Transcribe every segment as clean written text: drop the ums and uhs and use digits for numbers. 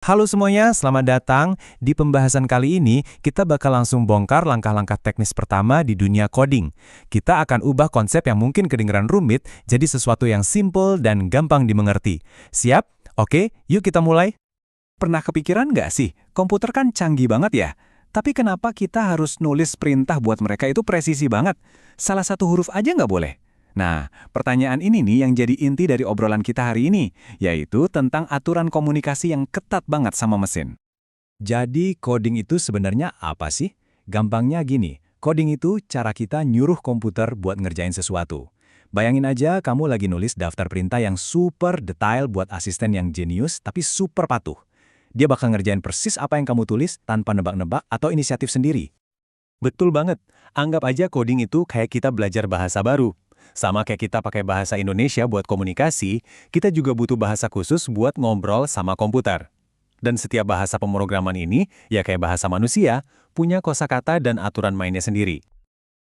Halo semuanya, selamat datang. Di pembahasan kali ini, kita bakal langsung bongkar langkah-langkah teknis pertama di dunia coding. Kita akan ubah konsep yang mungkin kedengeran rumit jadi sesuatu yang simple dan gampang dimengerti. Siap? Oke, yuk kita mulai. Pernah kepikiran nggak sih, komputer kan canggih banget ya? Tapi kenapa kita harus nulis perintah buat mereka itu presisi banget? Salah satu huruf aja nggak boleh? Nah, pertanyaan ini nih yang jadi inti dari obrolan kita hari ini, yaitu tentang aturan komunikasi yang ketat banget sama mesin. Jadi, coding itu sebenarnya apa sih? Gampangnya gini, coding itu cara kita nyuruh komputer buat ngerjain sesuatu. Bayangin aja kamu lagi nulis daftar perintah yang super detail buat asisten yang jenius tapi super patuh. Dia bakal ngerjain persis apa yang kamu tulis tanpa nebak-nebak atau inisiatif sendiri. Betul banget. Anggap aja coding itu kayak kita belajar bahasa baru. Sama kayak kita pakai bahasa Indonesia buat komunikasi, kita juga butuh bahasa khusus buat ngobrol sama komputer. Dan setiap bahasa pemrograman ini, ya kayak bahasa manusia, punya kosakata dan aturan mainnya sendiri.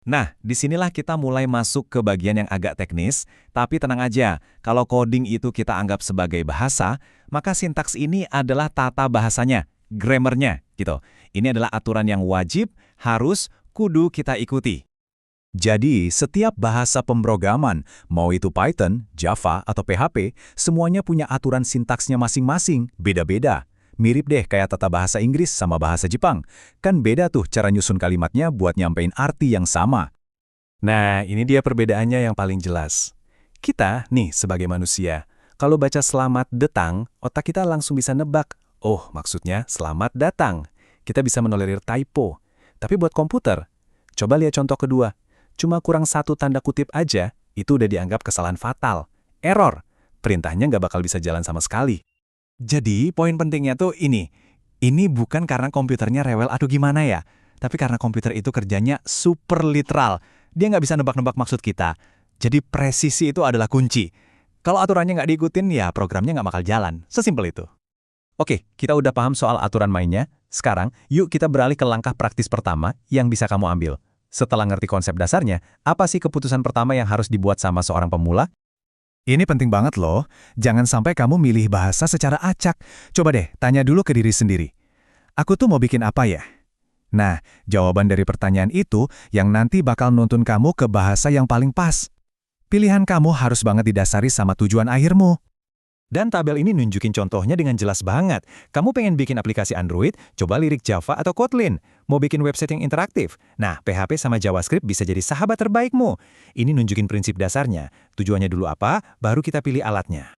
Nah, disinilah kita mulai masuk ke bagian yang agak teknis, tapi tenang aja, kalau coding itu kita anggap sebagai bahasa, maka sintaks ini adalah tata bahasanya, grammarnya, gitu. Ini adalah aturan yang wajib, harus, kudu kita ikuti. Jadi, setiap bahasa pemrograman, mau itu Python, Java, atau PHP, semuanya punya aturan sintaksnya masing-masing, beda-beda. Mirip deh kayak tata bahasa Inggris sama bahasa Jepang. Kan beda tuh cara nyusun kalimatnya buat nyampein arti yang sama. Nah, ini dia perbedaannya yang paling jelas. Kita, nih, sebagai manusia, kalau baca selamat datang, otak kita langsung bisa nebak. Oh, maksudnya selamat datang. Kita bisa menolerir typo. Tapi buat komputer, coba lihat contoh kedua. Cuma kurang satu tanda kutip aja, itu udah dianggap kesalahan fatal. Error. Perintahnya nggak bakal bisa jalan sama sekali. Jadi, poin pentingnya tuh ini. Ini bukan karena komputernya rewel atau gimana ya, tapi karena komputer itu kerjanya super literal. Dia nggak bisa nebak-nebak maksud kita. Jadi, presisi itu adalah kunci. Kalau aturannya nggak diikutin, ya programnya nggak bakal jalan. Sesimpel itu. Oke, kita udah paham soal aturan mainnya. Sekarang, yuk kita beralih ke langkah praktis pertama yang bisa kamu ambil. Setelah ngerti konsep dasarnya, apa sih keputusan pertama yang harus dibuat sama seorang pemula? Ini penting banget loh. Jangan sampai kamu milih bahasa secara acak. Coba deh, tanya dulu ke diri sendiri. Aku tuh mau bikin apa ya? Nah, jawaban dari pertanyaan itu yang nanti bakal nuntun kamu ke bahasa yang paling pas. Pilihan kamu harus banget didasari sama tujuan akhirmu. Dan tabel ini nunjukin contohnya dengan jelas banget. Kamu pengen bikin aplikasi Android, coba lirik Java atau Kotlin. Mau bikin website yang interaktif? Nah, PHP sama JavaScript bisa jadi sahabat terbaikmu. Ini nunjukin prinsip dasarnya. Tujuannya dulu apa, baru kita pilih alatnya.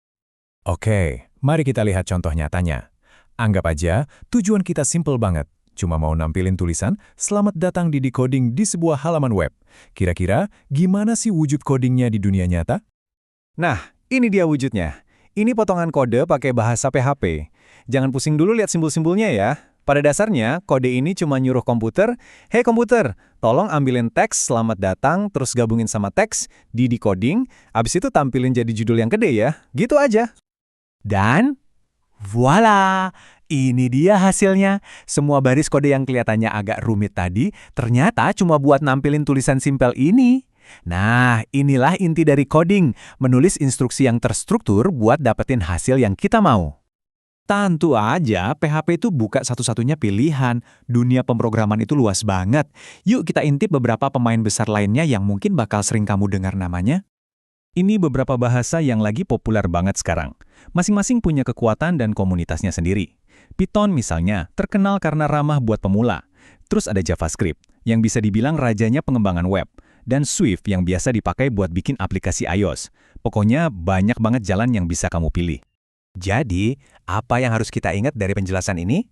Oke, mari kita lihat contoh nyatanya. Anggap aja, tujuan kita simple banget. Cuma mau nampilin tulisan, selamat datang di Decoding di sebuah halaman web. Kira-kira, gimana sih wujud codingnya di dunia nyata? Nah, ini dia wujudnya. Ini potongan kode pakai bahasa PHP. Jangan pusing dulu lihat simbol-simbolnya ya. Pada dasarnya, kode ini cuma nyuruh komputer, "Hey komputer, tolong ambilin teks selamat datang, terus gabungin sama teks, di decoding, abis itu tampilin jadi judul yang gede ya." Gitu aja. Dan, voila! Ini dia hasilnya. Semua baris kode yang kelihatannya agak rumit tadi, ternyata cuma buat nampilin tulisan simpel ini. Nah, inilah inti dari coding, menulis instruksi yang terstruktur buat dapetin hasil yang kita mau. Tentu aja, PHP itu bukan satu-satunya pilihan. Dunia pemrograman itu luas banget. Yuk kita intip beberapa pemain besar lainnya yang mungkin bakal sering kamu dengar namanya. Ini beberapa bahasa yang lagi populer banget sekarang. Masing-masing punya kekuatan dan komunitasnya sendiri. Python misalnya, terkenal karena ramah buat pemula. Terus ada JavaScript, yang bisa dibilang rajanya pengembangan web. Dan Swift yang biasa dipakai buat bikin aplikasi iOS. Pokoknya banyak banget jalan yang bisa kamu pilih. Jadi, apa yang harus kita ingat dari penjelasan ini?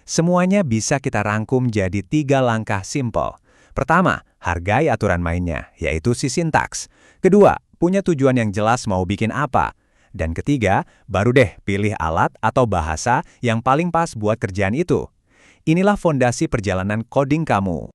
Semuanya bisa kita rangkum jadi 3 langkah simple. Pertama, hargai aturan mainnya, yaitu si sintaks. Kedua, punya tujuan yang jelas mau bikin apa. Dan ketiga, baru deh pilih alat atau bahasa yang paling pas buat kerjaan itu. Inilah fondasi perjalanan coding kamu.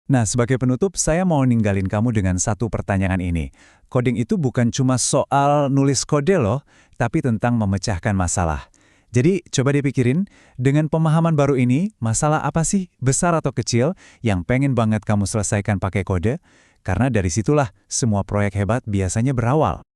Nah, sebagai penutup, saya mau ninggalin kamu dengan satu pertanyaan ini. Coding itu bukan cuma soal nulis kode loh, tapi tentang memecahkan masalah. Jadi, coba dipikirin, dengan pemahaman baru ini, masalah apa sih, besar atau kecil, yang pengen banget kamu selesaikan pakai kode? Karena dari situlah, semua proyek hebat biasanya berawal.